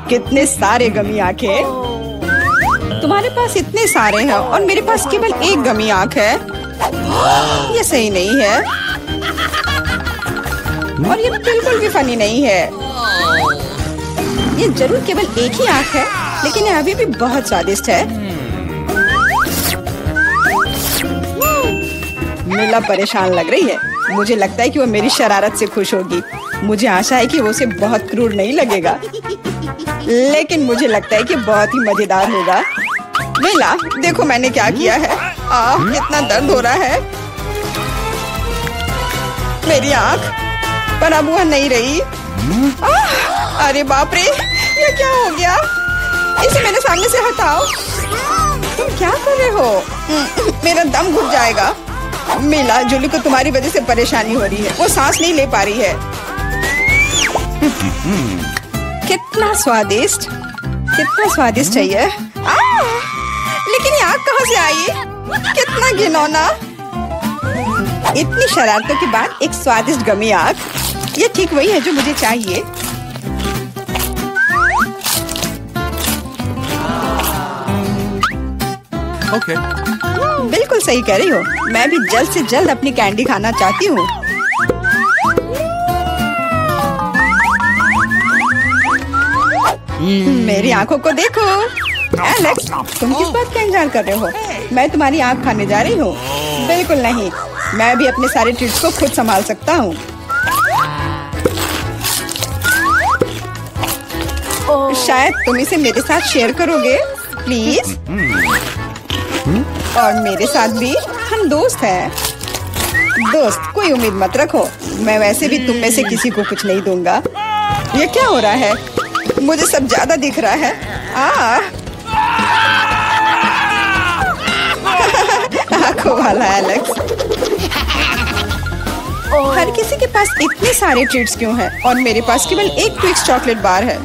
कितने सारे गमी आंखें। तुम्हारे पास इतने सारे हैं और मेरे पास केवल एक गमी आंख है। ये सही नहीं है और ये बिल्कुल भी फनी नहीं है। ये जरूर केवल एक ही आंख है, लेकिन ये अभी भी बहुत स्वादिष्ट है। मीला परेशान लग रही है। मुझे लगता है कि वो मेरी शरारत से खुश होगी। मुझे आशा है कि वो उसे बहुत क्रूर नहीं लगेगा, लेकिन मुझे लगता है कि बहुत ही मजेदार होगा। मीला, देखो मैंने क्या किया है। कितना दर्द हो रहा है। मेरी आंख, पर अब वह नहीं रही। अरे बाप रे, ये क्या हो गया? इसे मेरे सामने से हटाओ। तुम क्या कर रहे हो? मेरा दम घुट जाएगा। मीला, जूली को तुम्हारी वजह से परेशानी हो रही है। वो सांस नहीं ले पा रही है। कितना स्वादिष्ट, कितना स्वादिष्ट है ये। लेकिन ये आग कहाँ से आई? कितना घिनौना। इतनी शरारतों के बाद एक स्वादिष्ट गमी आग। ये ठीक वही है जो मुझे चाहिए। Okay. बिल्कुल सही कह रही हो। मैं भी जल्द से जल्द अपनी कैंडी खाना चाहती हूँ। मेरी आंखों को देखो। एलेक्स, तुम किस बात का इंतजार कर रहे हो? मैं तुम्हारी आंख खाने जा रही हूँ। बिल्कुल नहीं, मैं भी अपने सारे ट्रीट्स को खुद संभाल सकता हूँ। शायद तुम इसे मेरे साथ शेयर करोगे, प्लीज। और मेरे साथ भी, हम दोस्त हैं। दोस्त, कोई उम्मीद मत रखो। मैं वैसे भी तुम में से किसी को कुछ नहीं दूंगा। ये क्या हो रहा है? मुझे सब ज्यादा दिख रहा है। आंखों वाला एलेक्स। हर किसी के पास इतने सारे ट्रीट्स क्यों हैं और मेरे पास केवल एक ट्विक्स चॉकलेट बार है।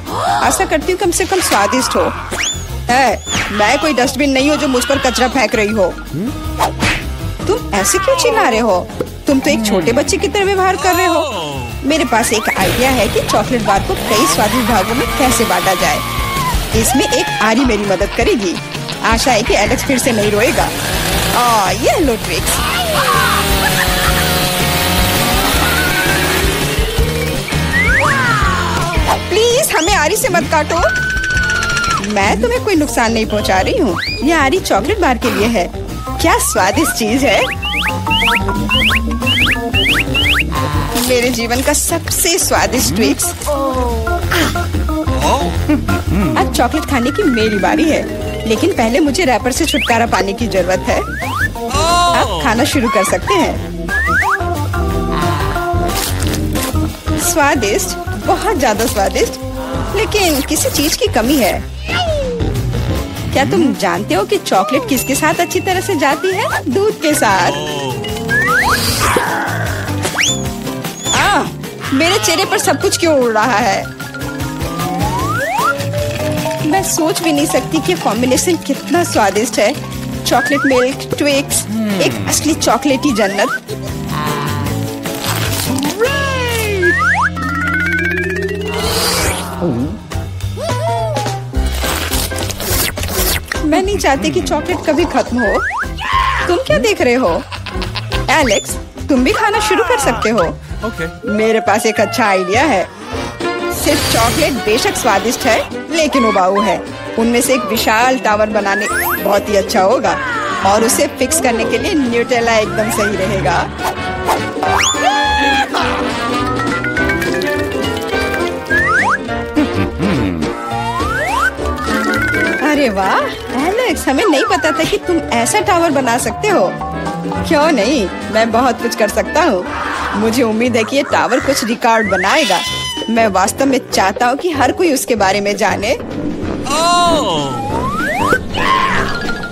आशा करती हूँ कम से कम स्वादिष्ट हो। मैं कोई डस्टबिन नहीं हूँ जो मुझ पर कचरा फेंक रही हो। तुम ऐसे क्यों चिल्ला रहे हो? तुम तो एक छोटे बच्चे की तरह व्यवहार कर रहे हो। मेरे पास एक आइडिया है कि चॉकलेट बार को कई स्वादिष्ट भागों में कैसे बांटा जाए। इसमें एक आरी मेरी मदद करेगी। आशा है कि एलेक्स फिर से नहीं रोएगा। ये लो ट्विक्स। प्लीज हमें आरी से मत काटो। मैं तुम्हें कोई नुकसान नहीं पहुंचा रही हूँ। ये आरी चॉकलेट बार के लिए है। क्या स्वादिष्ट चीज है। मेरे जीवन का सबसे स्वादिष्ट ट्विक्स। अब चॉकलेट खाने की मेरी बारी है, लेकिन पहले मुझे रैपर से छुटकारा पाने की जरूरत है। आप खाना शुरू कर सकते हैं। स्वादिष्ट, बहुत ज्यादा स्वादिष्ट, लेकिन किसी चीज की कमी है। क्या तुम जानते हो कि चॉकलेट किसके साथ अच्छी तरह से जाती है? दूध के साथ। मेरे चेहरे पर सब कुछ क्यों उड़ रहा है? मैं सोच भी नहीं सकती कि कॉम्बिनेशन कितना स्वादिष्ट है। चॉकलेट मिल्क, ट्विक्स, एक असली चॉकलेटी जन्नत। मैं नहीं चाहती कि चॉकलेट कभी खत्म हो। तुम क्या देख रहे हो? एलेक्स, तुम भी खाना शुरू कर सकते हो। मेरे पास एक अच्छा आइडिया है। सिर्फ चॉकलेट बेशक स्वादिष्ट है, लेकिन उबाऊ है। उनमें से एक विशाल टावर बनाने बहुत ही अच्छा होगा, और उसे फिक्स करने के लिए न्यूटेला एकदम सही रहेगा। अरे वाह एलेक्स, हमें नहीं पता था कि तुम ऐसा टावर बना सकते हो। क्यों नहीं, मैं बहुत कुछ कर सकता हूँ। मुझे उम्मीद है कि ये टावर कुछ रिकॉर्ड बनाएगा। मैं वास्तव में चाहता हूँ कि हर कोई उसके बारे में जाने।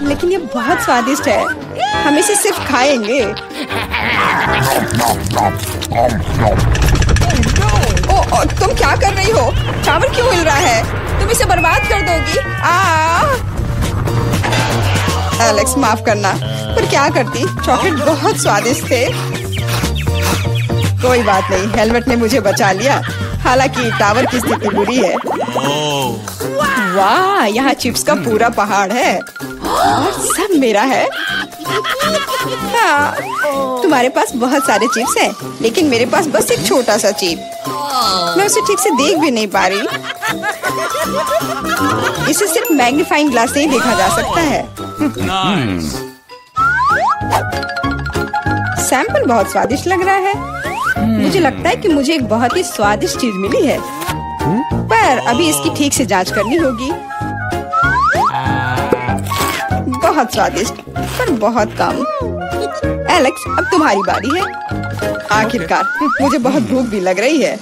लेकिन ये बहुत स्वादिष्ट है, हम इसे सिर्फ खाएंगे। ओ, तुम क्या कर रही हो? टावर क्यों हिल रहा है? तुम इसे बर्बाद कर दोगी। एलेक्स, माफ करना, पर क्या करती? चॉकलेट बहुत स्वादिष्ट थे। कोई बात नहीं, हेलमेट ने मुझे बचा लिया। हालांकि टावर की स्थिति बुरी है। वाह, यहाँ चिप्स का पूरा पहाड़ है और सब मेरा है। हाँ, तुम्हारे पास बहुत सारे चिप्स हैं, लेकिन मेरे पास बस एक छोटा सा चिप। मैं उसे ठीक से देख भी नहीं पा रही। इसे सिर्फ मैग्नीफाइंग ग्लास से ही देखा जा सकता है। सैंपल बहुत स्वादिष्ट लग रहा है। मुझे लगता है कि मुझे एक बहुत ही स्वादिष्ट चीज मिली है, पर अभी इसकी ठीक से जांच करनी होगी। बहुत स्वादिष्ट, पर बहुत कम। एलेक्स, अब तुम्हारी बारी है। आखिरकार मुझे बहुत भूख भी लग रही है।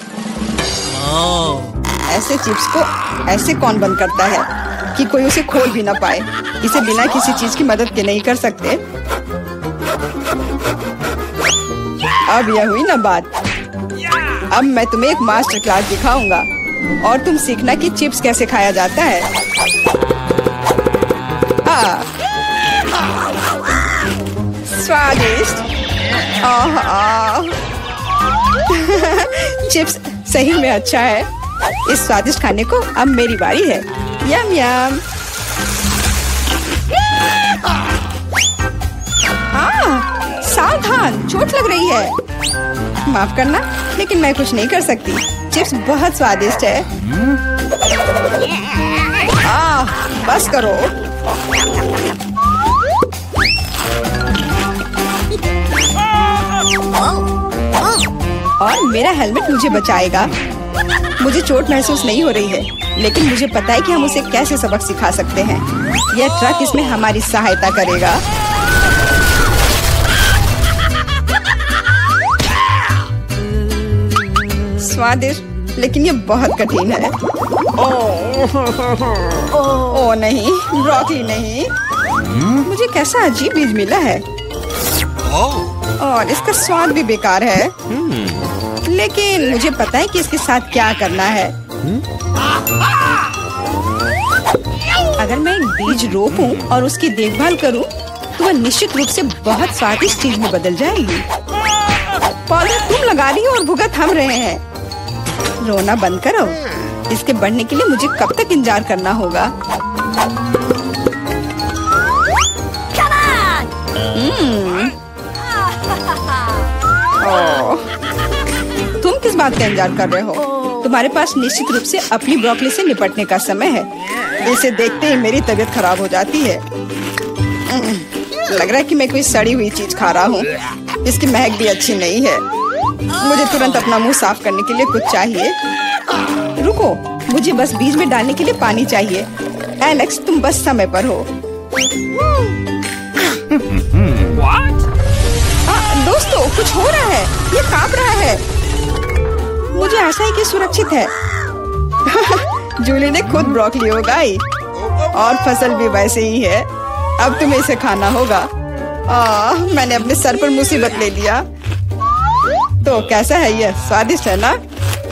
ऐसे चिप्स को ऐसे कौन बंद करता है कि कोई उसे खोल भी ना पाए। इसे बिना किसी चीज की मदद के नहीं कर सकते। अब यह हुई ना बात। अब मैं तुम्हें एक मास्टर क्लास दिखाऊंगा और तुम सीखना कि चिप्स कैसे खाया जाता है। स्वादिष्ट। चिप्स सही में अच्छा है। इस स्वादिष्ट खाने को अब मेरी बारी है। यम यम। सावधान, चोट लग रही है। माफ करना, लेकिन मैं कुछ नहीं कर सकती। चिप्स बहुत स्वादिष्ट है। बस करो। और मेरा हेलमेट मुझे बचाएगा। मुझे चोट महसूस नहीं हो रही है, लेकिन मुझे पता है कि हम उसे कैसे सबक सिखा सकते हैं। यह ट्रक इसमें हमारी सहायता करेगा। स्वादिष्ट, लेकिन ये बहुत कठिन है। ओह नहीं, ब्रोकली नहीं। मुझे कैसा अजीब बीज मिला है और इसका स्वाद भी बेकार है। लेकिन मुझे पता है कि इसके साथ क्या करना है। अगर मैं एक बीज रोपूं और उसकी देखभाल करूं, तो वह निश्चित रूप से बहुत स्वादिष्ट चीज में बदल जाएगी। पौधा तुम लगा रही हो और भुगत हम रहे हैं। रोना बंद करो। इसके बढ़ने के लिए मुझे कब तक इंतजार करना होगा? तुम किस बात का इंतजार कर रहे हो? तुम्हारे पास निश्चित रूप से अपनी ब्रोकली से निपटने का समय है। इसे देखते ही मेरी तबीयत खराब हो जाती है। लग रहा है कि मैं कोई सड़ी हुई चीज खा रहा हूँ। इसकी महक भी अच्छी नहीं है। मुझे तुरंत अपना मुंह साफ करने के लिए कुछ चाहिए। रुको, मुझे बस बीज में डालने के लिए पानी चाहिए। एलेक्स, तुम बस समय पर हो। दोस्तों, कुछ हो रहा है। ये कांप रहा है। मुझे आशा है कि सुरक्षित है। जूली ने खुद ब्रोकली उगाई और फसल भी वैसे ही है। अब तुम्हें इसे खाना होगा। मैंने अपने सर पर मुसीबत ले लिया। तो कैसा है ये? स्वादिष्ट है ना?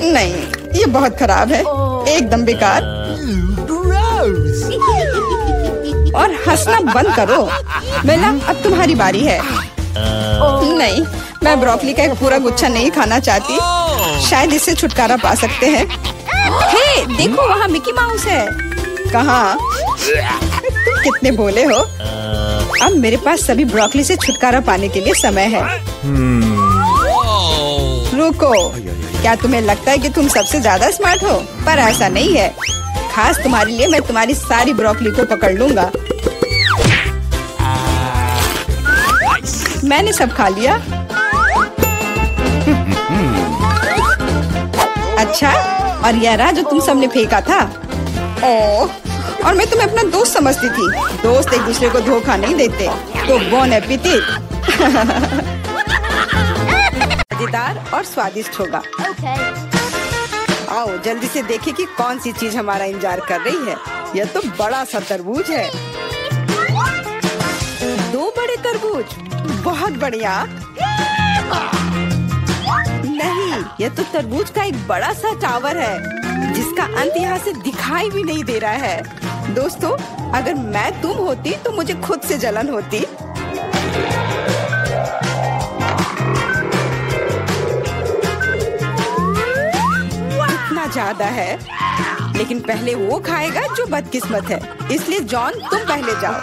नहीं, ये बहुत खराब है, एकदम बेकार। और हंसना बंद करो। बेला, अब तुम्हारी बारी है। नहीं, मैं ब्रोकली का एक पूरा गुच्छा नहीं खाना चाहती। शायद इससे छुटकारा पा सकते हैं। हे, देखो वहाँ मिकी माउस है। कहाँ? तुम कितने भोले हो। अब मेरे पास सभी ब्रोकली से छुटकारा पाने के लिए समय है। रुको, क्या तुम्हें लगता है कि तुम सबसे ज्यादा स्मार्ट हो? पर ऐसा नहीं है। खास तुम्हारे लिए मैं तुम्हारी सारी ब्रोकली को पकड़ लूंगा। मैंने सब खा लिया। अच्छा, और यह रहा जो तुम सबने फेंका था। ओह, और मैं तुम्हें अपना दोस्त समझती थी। दोस्त एक दूसरे को धोखा नहीं देते। तो बोन एपेटिट। मजेदार और स्वादिष्ट होगा। आओ जल्दी से देखें कि कौन सी चीज हमारा इंतजार कर रही है। यह तो बड़ा सा तरबूज है। 2 बड़े तरबूज, बहुत बढ़िया। नहीं, यह तो तरबूज का एक बड़ा सा टावर है, जिसका अंत यहाँ से दिखाई भी नहीं दे रहा है। दोस्तों, अगर मैं तुम होती तो मुझे खुद से जलन होती। ज्यादा है, लेकिन पहले वो खाएगा जो बदकिस्मत है। इसलिए जॉन तुम पहले जाओ।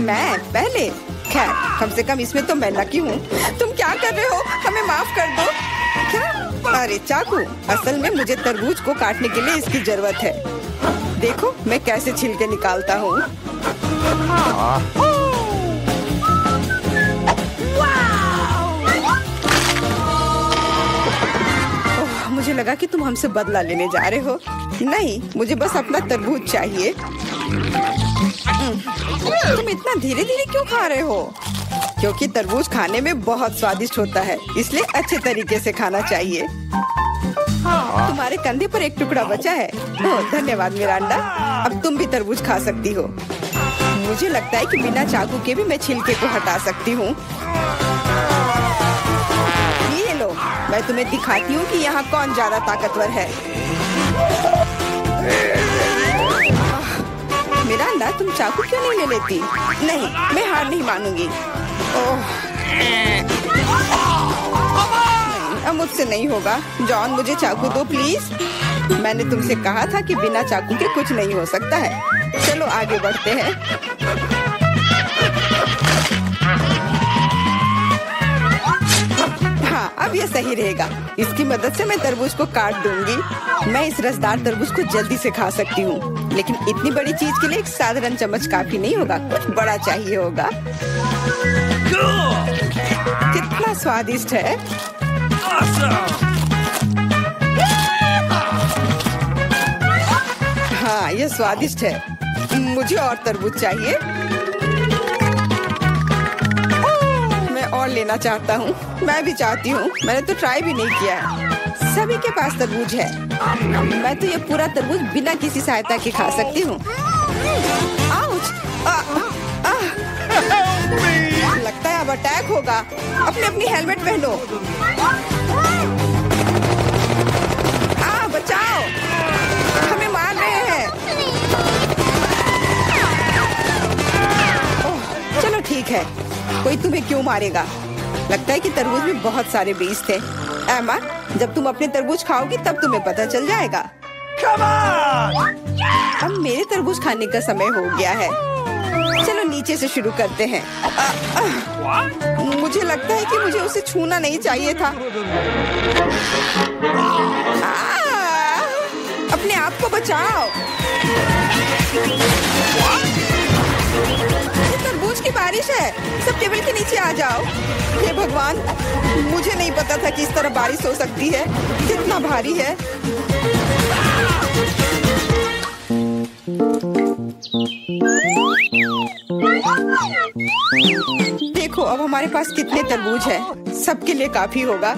मैं पहले? खैर, कम से कम इसमें तो मैं लकी हूँ। तुम क्या कर रहे हो? हमें माफ कर दो। क्या? अरे चाकू, असल में मुझे तरबूज को काटने के लिए इसकी जरूरत है। देखो मैं कैसे छिलके निकालता हूँ। मुझे लगा कि तुम हमसे बदला लेने जा रहे हो। नहीं, मुझे बस अपना तरबूज चाहिए। तुम इतना धीरे धीरे क्यों खा रहे हो? क्योंकि तरबूज खाने में बहुत स्वादिष्ट होता है, इसलिए अच्छे तरीके से खाना चाहिए। तुम्हारे कंधे पर एक टुकड़ा बचा है। ओह, धन्यवाद मिरांडा। अब तुम भी तरबूज खा सकती हो। मुझे लगता है कि बिना चाकू के भी मैं छिलके को हटा सकती हूँ। ये लो, मैं तुम्हें दिखाती हूँ कि यहाँ कौन ज्यादा ताकतवर है। मिरांडा, तुम चाकू क्यों नहीं ले लेती? नहीं, मैं हार नहीं मानूंगी। ओह, अब मुझसे नहीं होगा। जॉन, मुझे चाकू दो प्लीज। मैंने तुमसे कहा था कि बिना चाकू के कुछ नहीं हो सकता है। चलो आगे बढ़ते हैं। हाँ, अब ये सही रहेगा। इसकी मदद से मैं तरबूज को काट दूंगी। मैं इस रसदार तरबूज को जल्दी से खा सकती हूँ, लेकिन इतनी बड़ी चीज के लिए एक साधारण चम्मच काफी नहीं होगा, कुछ बड़ा चाहिए होगा। कितना स्वादिष्ट है। हाँ, ये स्वादिष्ट है। मुझे और तरबूज चाहिए। मैं और लेना चाहता हूँ। मैं भी चाहती हूँ। मैंने तो ट्राई भी नहीं किया है। सभी के पास तरबूज है। मैं तो ये पूरा तरबूज बिना किसी सहायता के खा सकती हूँ। आउच! लगता है अब अटैक होगा। अपनी हेलमेट पहनो। बचाओ, हमें मार रहे हैं। ओह, चलो ठीक है, कोई तुम्हें क्यों मारेगा? लगता है कि तरबूज में बहुत सारे बीज थे। एमा, जब तुम अपने तरबूज खाओगी तब तुम्हें पता चल जाएगा। अब मेरे तरबूज खाने का समय हो गया है। चलो नीचे से शुरू करते हैं। मुझे लगता है कि मुझे उसे छूना नहीं चाहिए था। अपने आप को बचाओ। ये तरबूज की बारिश है। सब टेबल के नीचे आ जाओ। हे भगवान, मुझे नहीं पता था कि इस तरह बारिश हो सकती है। कितना भारी है। देखो अब हमारे पास कितने तरबूज हैं। सबके लिए काफी होगा।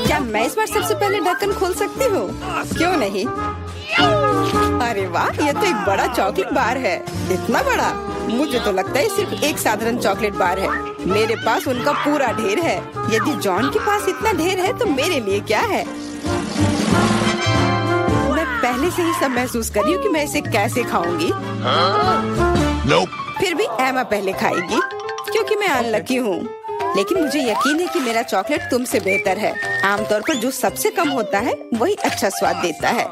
क्या मैं इस बार सबसे पहले ढक्कन खोल सकती हूँ? क्यों नहीं? अरे वाह, ये तो एक बड़ा चॉकलेट बार है। इतना बड़ा? मुझे तो लगता है सिर्फ एक साधारण चॉकलेट बार है। मेरे पास उनका पूरा ढेर है। यदि जॉन के पास इतना ढेर है तो मेरे लिए क्या है? मैं पहले से ही सब महसूस कर रही हूँ कि मैं इसे कैसे खाऊंगी। फिर भी एमा पहले खाएगी क्योंकि मैं अनलकी हूँ। लेकिन मुझे यकीन है कि मेरा चॉकलेट तुमसे बेहतर है। आमतौर पर जो सबसे कम होता है वही अच्छा स्वाद देता है।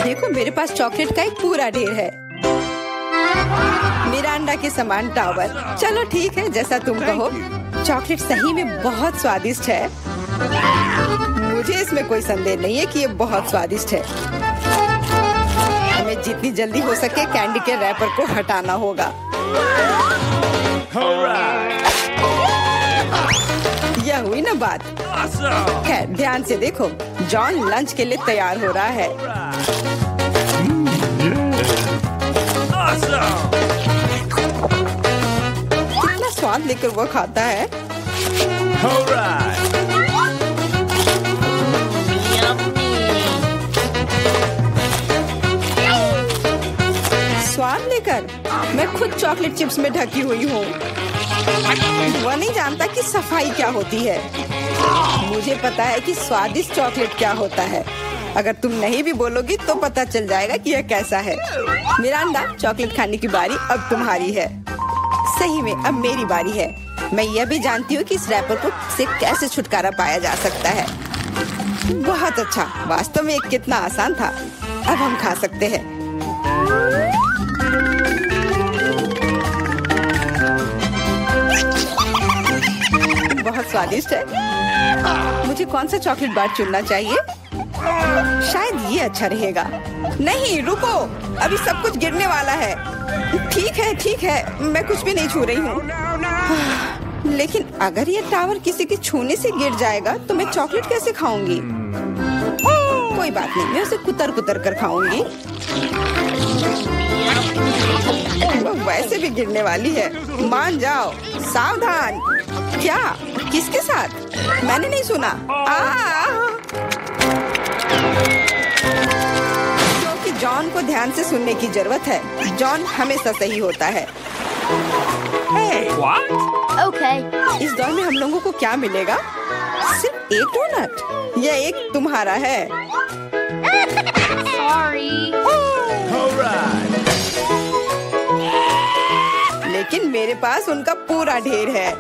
देखो मेरे पास चॉकलेट का एक पूरा ढेर है। मिरांडा के समान टावर। चलो ठीक है, जैसा तुम कहो। चॉकलेट सही में बहुत स्वादिष्ट है। मुझे इसमें कोई संदेह नहीं है कि ये बहुत स्वादिष्ट है। हमें जितनी जल्दी हो सके कैंडी के रैपर को हटाना होगा। यह हुई ना बात। खैर ध्यान से देखो, जॉन लंच के लिए तैयार हो रहा है। कितना स्वाद लेकर वो खाता है। स्वाद लेकर कर, मैं खुद चॉकलेट चिप्स में ढकी हुई हूँ। वह नहीं जानता कि सफाई क्या होती है। मुझे पता है कि स्वादिष्ट चॉकलेट क्या होता है। अगर तुम नहीं भी बोलोगी तो पता चल जाएगा कि यह कैसा है। मिरांडा, चॉकलेट खाने की बारी अब तुम्हारी है। सही में अब मेरी बारी है। मैं यह भी जानती हूँ कि इस रैपर को से कैसे छुटकारा पाया जा सकता है। बहुत अच्छा, वास्तव में ये कितना आसान था। अब हम खा सकते हैं। बहुत स्वादिष्ट है। मुझे कौन सा चॉकलेट बार चुनना चाहिए? शायद ये अच्छा रहेगा। नहीं रुको, अभी सब कुछ गिरने वाला है। ठीक है, मैं कुछ भी नहीं छू रही हूँ। लेकिन अगर ये टावर किसी के छूने से गिर जाएगा तो मैं चॉकलेट कैसे खाऊंगी? कोई बात नहीं, मैं उसे कुतर कुतर कर खाऊंगी। वो वैसे भी गिरने वाली है। मान जाओ, सावधान। क्या? किसके साथ? मैंने नहीं सुना। क्योंकि जॉन को ध्यान से सुनने की जरूरत है। जॉन हमेशा सही होता है। Okay. इस दौर में हम लोगों को क्या मिलेगा? सिर्फ एक डोनट। यह एक तुम्हारा है। Sorry. लेकिन मेरे पास उनका पूरा ढेर है।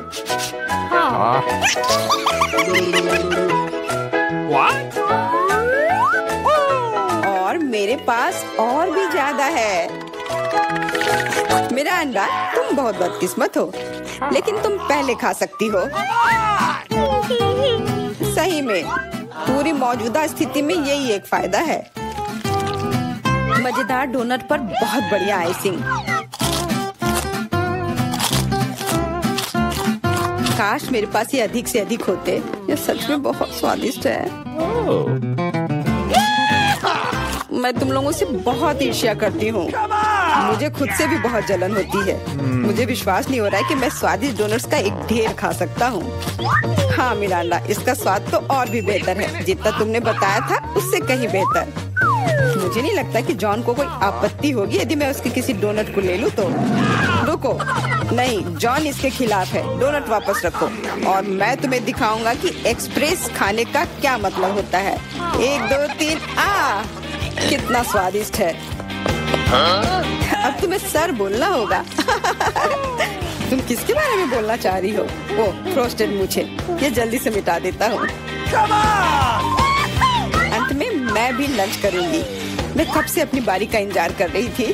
और मेरे पास और भी ज्यादा है। मिरांडा, तुम बहुत बदकिस्मत हो, लेकिन तुम पहले खा सकती हो। सही में पूरी मौजूदा स्थिति में यही एक फायदा है। मजेदार डोनट पर बहुत बढ़िया आइसिंग। काश मेरे पास ये अधिक से अधिक होते। ये सच में बहुत स्वादिष्ट है। मैं तुम लोगों से बहुत ईर्ष्या करती हूँ। मुझे खुद से भी बहुत जलन होती है। मुझे विश्वास नहीं हो रहा है कि मैं स्वादिष्ट डोनट्स का एक ढेर खा सकता हूँ। हाँ मिरांडा, इसका स्वाद तो और भी बेहतर है। जितना तुमने बताया था उससे कहीं बेहतर। मुझे नहीं लगता कि जॉन को कोई आपत्ति होगी यदि मैं उसके किसी डोनट को ले लूं तो। रुको, नहीं, जॉन इसके खिलाफ है। डोनट वापस रखो और मैं तुम्हें दिखाऊंगा कि एक्सप्रेस खाने का क्या मतलब होता है। 1 2 3 कितना स्वादिष्ट है। अब तुम्हें सर बोलना होगा। तुम किसके बारे में बोलना चाह रही हो? ओ, फ्रोस्टेड मूछें। ये जल्दी से मिटा देता हूँ। अंत में मैं भी लंच करूंगी। मैं कब से अपनी बारी का इंतजार कर रही थी।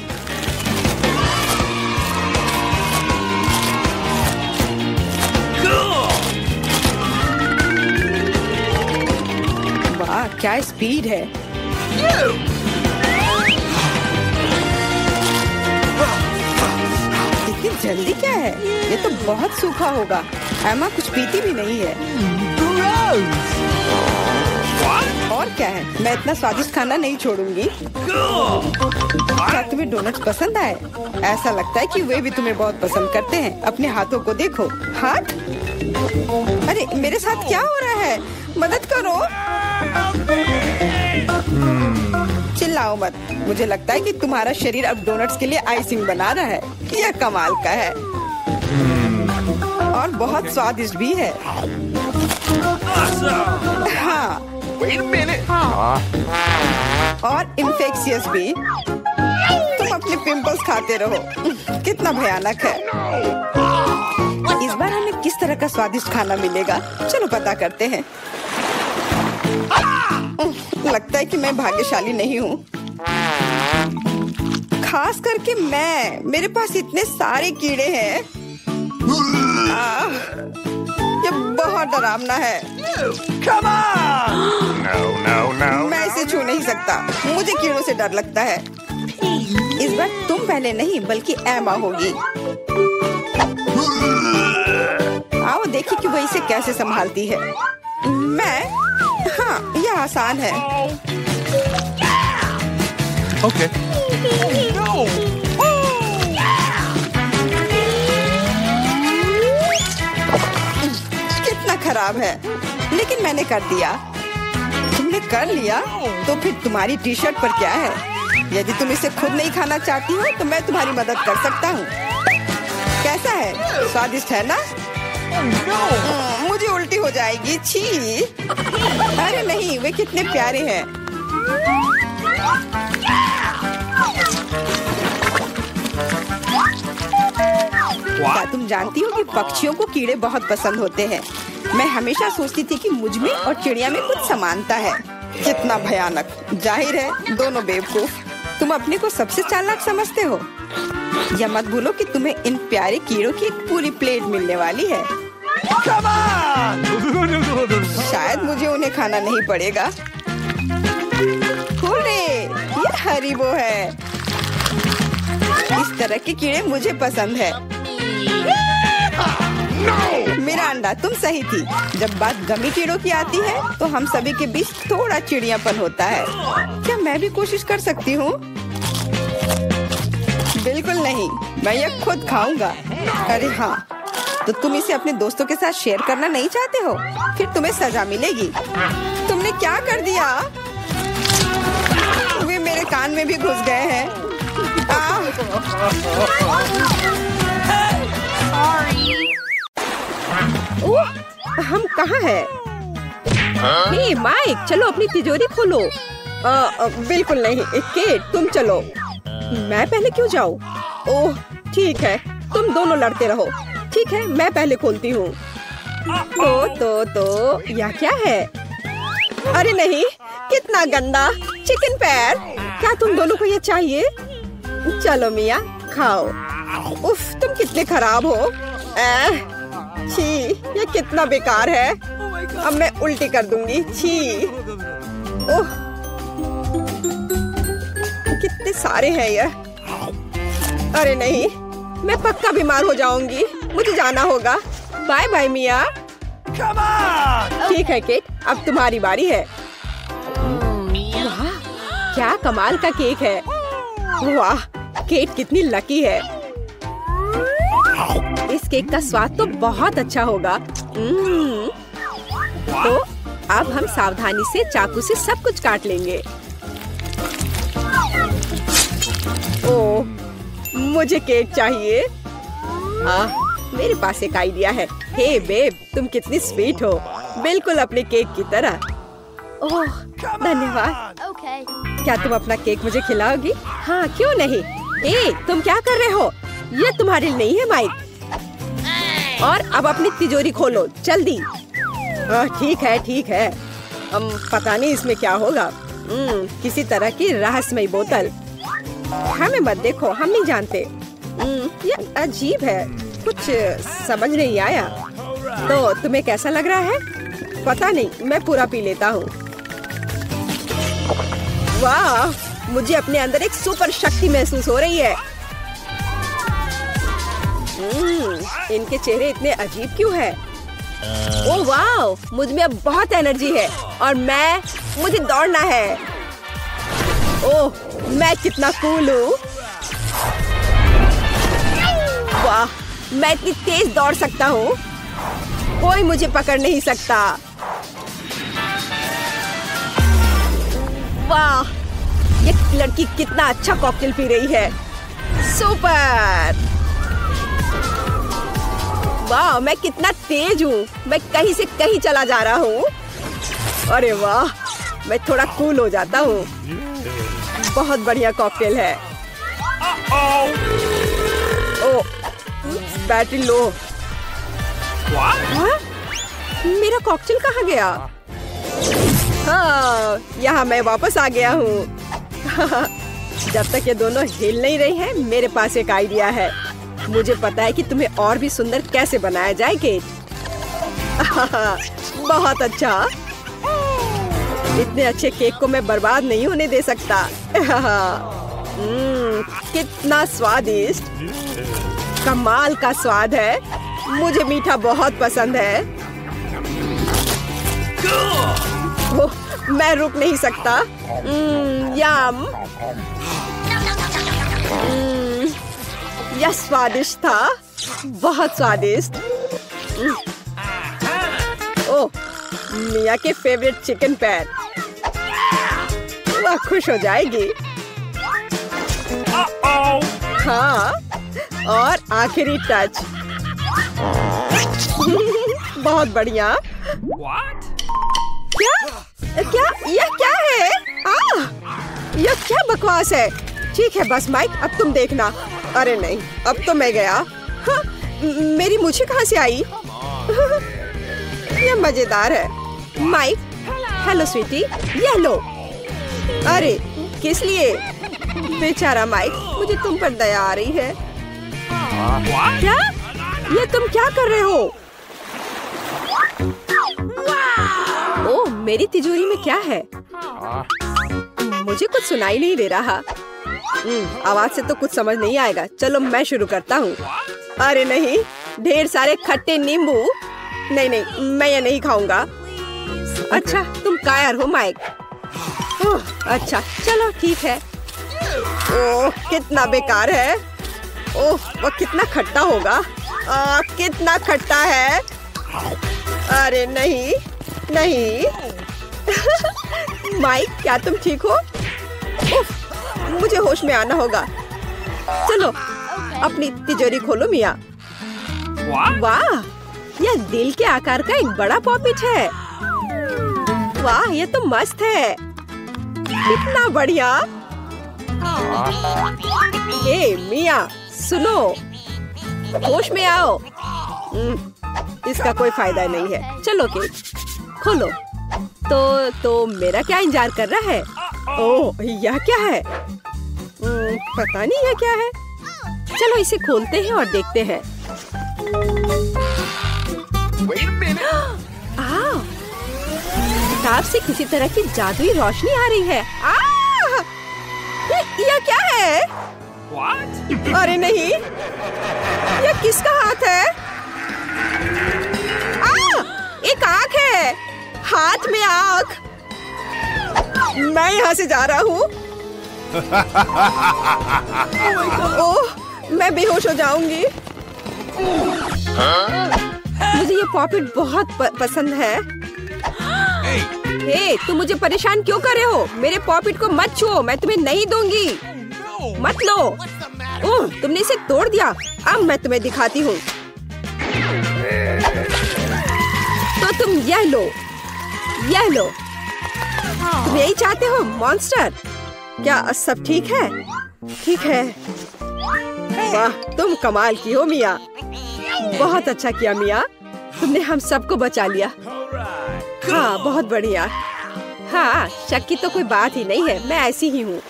वाह, क्या स्पीड है। इतनी जल्दी क्या है? ये तो बहुत सूखा होगा। एमा कुछ पीती भी नहीं है। और क्या है, मैं इतना स्वादिष्ट खाना नहीं छोड़ूंगी। क्या तुम्हें डोनट्स पसंद आए? ऐसा लगता है कि वे भी तुम्हें बहुत पसंद करते हैं। अपने हाथों को देखो। हाथ? अरे मेरे साथ क्या हो रहा है? मदद करो। चिल्लाओ मत। मुझे लगता है कि तुम्हारा शरीर अब डोनट्स के लिए आइसिंग बना रहा है। यह कमाल का है और बहुत स्वादिष्ट भी है। हाँ, और इन्फेक्शियस भी। तुम अपने पिंपल्स खाते रहो। कितना भयानक है। इस बार हमें किस तरह का स्वादिष्ट खाना मिलेगा? चलो पता करते हैं। लगता है कि मैं भाग्यशाली नहीं हूँ, खास करके मैं। मेरे पास इतने सारे कीड़े हैं। ये बहुत डरावना है। No. मैं इसे छू नहीं सकता। मुझे कीड़ों से डर लगता है। इस बार तुम पहले नहीं बल्कि एमा होगी। आओ देखिए कि वो इसे कैसे संभालती है। मैं? हाँ, यह आसान है। Okay. No. कितना खराब है, लेकिन मैंने कर दिया। तुमने कर लिया तो फिर तुम्हारी टी शर्ट पर क्या है? यदि तुम इसे खुद नहीं खाना चाहती हो तो मैं तुम्हारी मदद कर सकता हूँ। कैसा है? स्वादिष्ट है ना? मुझे उल्टी हो जाएगी। छी! अरे नहीं, वे कितने प्यारे हैं। क्या तुम जानती हो कि पक्षियों को कीड़े बहुत पसंद होते हैं? मैं हमेशा सोचती थी कि मुझ में और चिड़िया में कुछ समानता है। कितना भयानक! जाहिर है दोनों बेवकूफ। तुम अपने को सबसे चालाक समझते हो। या मत भूलो कि तुम्हें इन प्यारे कीड़ों की एक पूरी प्लेट मिलने वाली है। शायद मुझे उन्हें खाना नहीं पड़ेगा। हुर्रे! ये हरीबो है। इस तरह के कीड़े मुझे पसंद है। मेरा अंडा, तुम सही थी। जब बात गमी कीड़ों की आती है तो हम सभी के बीच थोड़ा चिड़ियापन होता है। क्या मैं भी कोशिश कर सकती हूँ? बिल्कुल नहीं, मैं ये खुद खाऊंगा। अरे हाँ, तो तुम इसे अपने दोस्तों के साथ शेयर करना नहीं चाहते हो? फिर तुम्हें सजा मिलेगी। तुमने क्या कर दिया? वे मेरे कान में भी घुस गए हैं। ओह, हम कहाँ हैं? हे माइक, चलो अपनी तिजोरी खोलो। बिल्कुल नहीं, केट तुम चलो। मैं पहले क्यों जाऊँ? ओह ठीक है, तुम दोनों लड़ते रहो। ठीक है, मैं पहले खोलती हूँ। तो यह क्या है? अरे नहीं, कितना गंदा चिकन पैर। क्या तुम दोनों को ये चाहिए? चलो मिया, खाओ। उफ, तुम कितने खराब हो। छी, ये कितना बेकार है। अब मैं उल्टी कर दूंगी। छी, ओह, कितने सारे हैं ये। अरे नहीं, मैं पक्का बीमार हो जाऊंगी। मुझे जाना होगा। बाय बाय मिया। ठीक है केट, अब तुम्हारी बारी है। वाह, क्या कमाल का केक है। वाह, केट कितनी लकी है। इस केक का स्वाद तो बहुत अच्छा होगा। तो अब हम सावधानी से चाकू से सब कुछ काट लेंगे। ओह, मुझे केक चाहिए। मेरे पास एक आइडिया है। हे बेब, तुम कितनी स्वीट हो, बिल्कुल अपने केक की तरह। ओह, धन्यवाद। क्या तुम अपना केक मुझे खिलाओगी? हाँ, क्यों नहीं। तुम क्या कर रहे हो? ये तुम्हारे लिए नहीं है माइक। और अब अपनी तिजोरी खोलो जल्दी। ठीक है। पता नहीं इसमें क्या होगा। किसी तरह की रहस्यमयी बोतल। हमें मत देखो, हम नहीं जानते। ये अजीब है, कुछ समझ नहीं आया। तो तुम्हें कैसा लग रहा है? पता नहीं, मैं पूरा पी लेता हूँ। वाह, मुझे अपने अंदर एक सुपर शक्ति महसूस हो रही है। इनके चेहरे इतने अजीब क्यों है? ओह वाह, मुझ में अब बहुत एनर्जी है और मुझे दौड़ना है। ओह, मैं कितना कूल हूँ। वाह, मैं इतनी तेज दौड़ सकता हूँ, कोई मुझे पकड़ नहीं सकता। वाह, ये लड़की कितना अच्छा कॉकटेल पी रही है। सुपर! वाह, मैं कितना तेज हूँ, मैं कहीं से कहीं चला जा रहा हूँ। अरे वाह, मैं थोड़ा कूल हो जाता हूँ। बहुत बढ़िया कॉकटेल है। ओह, बैटरी लो। हाँ? मेरा कॉकटेल कहाँ गया? हाँ, यहाँ मैं वापस आ गया हूँ। जब तक ये दोनों हिल नहीं रही हैं, मेरे पास एक आइडिया है। मुझे पता है कि तुम्हें और भी सुंदर कैसे बनाया जाए केक। बहुत अच्छा। इतने अच्छे केक को मैं बर्बाद नहीं होने दे सकता। कितना स्वादिष्ट, कमाल का स्वाद है। मुझे मीठा बहुत पसंद है। ओह, मैं रुक नहीं सकता। यम। यह स्वादिष्ट था, बहुत स्वादिष्ट। ओह, मिया के फेवरेट चिकन पैर। वह खुश हो जाएगी। हाँ, और आखिरी टच। बहुत बढ़िया। क्या क्या यह क्या है? यह क्या बकवास है? ठीक है बस माइक, अब तुम देखना। अरे नहीं, अब तो मैं गया। हाँ, मेरी मुझे कहाँ से आई? यह मजेदार है। माइक, हेलो स्वीटी, यह लो। अरे किस लिए? बेचारा माइक, मुझे तुम पर दया आ रही है। क्या? ये तुम क्या कर रहे हो? ओह, मेरी तिजोरी में क्या है? मुझे कुछ सुनाई नहीं दे रहा। आवाज से तो कुछ समझ नहीं आएगा। चलो मैं शुरू करता हूँ। अरे नहीं, ढेर सारे खट्टे नींबू। नहीं नहीं, मैं ये नहीं खाऊंगा। अच्छा, तुम कायर हो माइक। अच्छा चलो ठीक है। ओह, कितना बेकार है। ओह, वो कितना खट्टा होगा। कितना खट्टा है। अरे नहीं नहीं। माइक, क्या तुम ठीक हो? मुझे होश में आना होगा। चलो अपनी तिजोरी खोलो मिया। वाह, यह दिल के आकार का एक बड़ा पॉपिट है। वाह, यह तो मस्त है। कितना बढ़िया। ए मिया, सुनो, होश में आओ। इसका कोई फायदा नहीं है। चलो केक खोलो। तो मेरा क्या इंतजार कर रहा है? ओह, यह क्या है? पता नहीं यह क्या है। चलो इसे खोलते हैं और देखते हैं। किताब से किसी तरह की जादुई रोशनी आ रही है। यह क्या है? अरे नहीं, यह किसका हाथ है? एक आँख है। हाथ में आँख। मैं यहाँ से जा रहा हूँ। ओह, मैं बेहोश हो जाऊंगी। मुझे ये पॉपिट बहुत पसंद है। हे, तुम मुझे परेशान क्यों कर रहे हो? मेरे पॉपिट को मत छुओ, मैं तुम्हें नहीं दूंगी। मत लो। ओह, तुमने इसे तोड़ दिया। अब मैं तुम्हें दिखाती हूँ। तो तुम यह लो, यह लो। तुम यही चाहते हो मॉन्स्टर? क्या सब ठीक है? ठीक है। वाह, तुम कमाल की हो मिया। बहुत अच्छा किया मिया, तुमने हम सबको बचा लिया। हाँ, बहुत बढ़िया। हाँ, शक की तो कोई बात ही नहीं है, मैं ऐसी ही हूँ।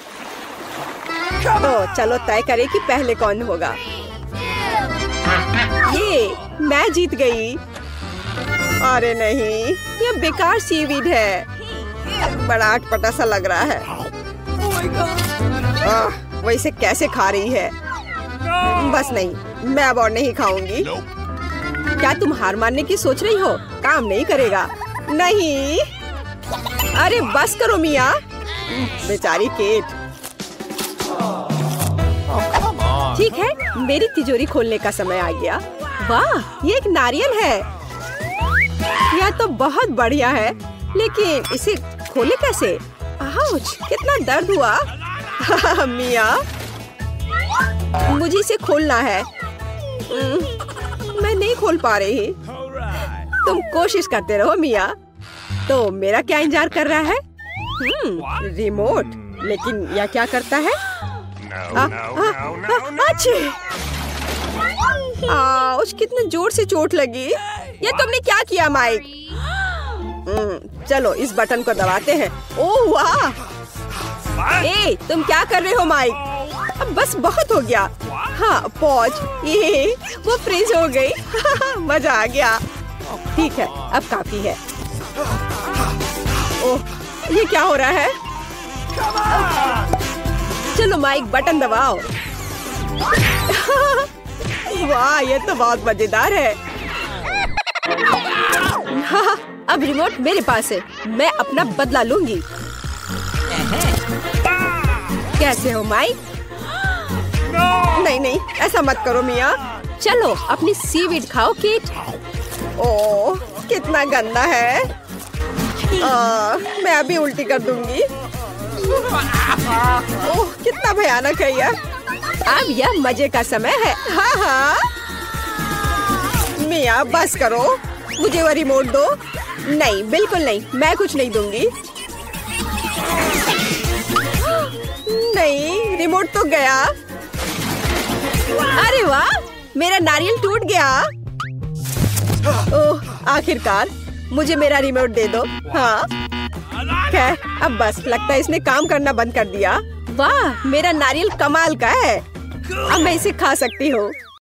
तो चलो तय करें कि पहले कौन होगा। ये मैं जीत गई। अरे नहीं, ये बेकार सीवीड है। बड़ा अटपटा सा लग रहा है। वो इसे कैसे खा रही है? बस नहीं, मैं अब और नहीं खाऊंगी। क्या तुम हार मानने की सोच रही हो? काम नहीं करेगा। नहीं, अरे बस करो मिया। बेचारी केट। ठीक है, मेरी तिजोरी खोलने का समय आ गया। वाह, ये एक नारियल है। यह तो बहुत बढ़िया है, लेकिन इसे खोले कैसे? आउच, कितना दर्द हुआ। मिया, मुझे इसे खोलना है। मैं नहीं खोल पा रही। तुम कोशिश करते रहो मिया। तो मेरा क्या इंतजार कर रहा है? रिमोट। लेकिन यह क्या करता है? कितने जोर से चोट लगी। ये तुमने क्या किया माइक? चलो इस बटन को दबाते हैं। ओह वाह! ए, तुम क्या कर रहे हो माइक? अब बस बहुत हो गया। हाँ, पॉज। ये वो फ्रीज हो गई। मजा आ गया। ठीक है, अब काफी है। ओह, ये क्या हो रहा है? चलो माइक, बटन दबाओ। वाह, ये तो बहुत मजेदार है। हाँ, अब रिमोट मेरे पास है। मैं अपना बदला लूंगी। कैसे हो माइक? नहीं नहीं, ऐसा मत करो मिया। चलो अपनी सीवीड खाओ केट। ओह, कितना गंदा है। मैं अभी उल्टी कर दूंगी। ओह, कितना भयानक है यह। अब यह मजे का समय है। हाँ हाँ मिया बस करो, मुझे वो रिमोट दो। नहीं बिल्कुल नहीं, मैं कुछ नहीं दूंगी। नहीं रिमोट तो गया। अरे वाह मेरा नारियल टूट गया। ओह आखिरकार मुझे मेरा रिमोट दे दो। हाँ खैर अब बस लगता है इसने काम करना बंद कर दिया। वाह मेरा नारियल कमाल का है, अब मैं इसे खा सकती हूँ।